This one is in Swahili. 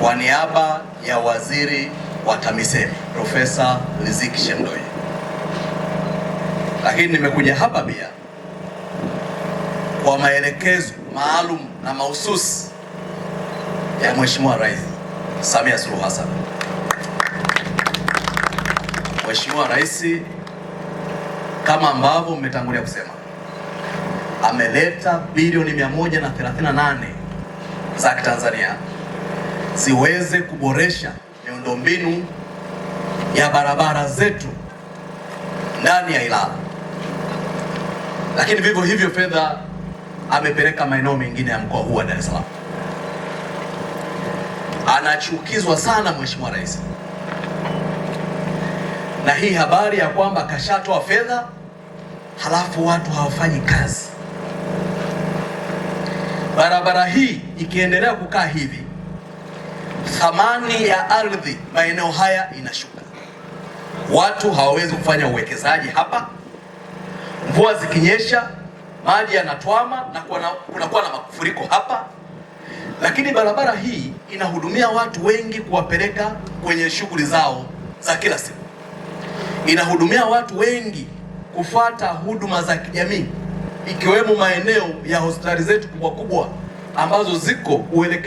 kwa niaba ya Waziri wa TAMISEMI Profesa Riziki Shemdoe, lakini nimekuja hapa pia kwa maelekezo maalum na mahususi ya Mheshimiwa Rais Samia Suluhu Hassan. Mheshimiwa Rais, kama ambavyo mmetangulia kusema, ameleta bilioni 138 za Tanzania ziweze kuboresha miundombinu ya barabara zetu ndani ya Ilala, lakini vivyo hivyo fedha amepeleka maeneo mengine ya mkoa huu wa Dar es Salaam. Anachukizwa sana Mheshimiwa Rais na hii habari ya kwamba kashatoa fedha halafu watu hawafanyi kazi. Barabara hii ikiendelea kukaa hivi, thamani ya ardhi maeneo haya inashuka, watu hawawezi kufanya uwekezaji hapa. Mvua zikinyesha maji yanatwama na kunakuwa na mafuriko hapa. Lakini barabara hii inahudumia watu wengi, kuwapeleka kwenye shughuli zao za kila siku, inahudumia watu wengi kufuata huduma za kijamii, ikiwemo maeneo ya hospitali zetu kubwa kubwa ambazo ziko uelekeo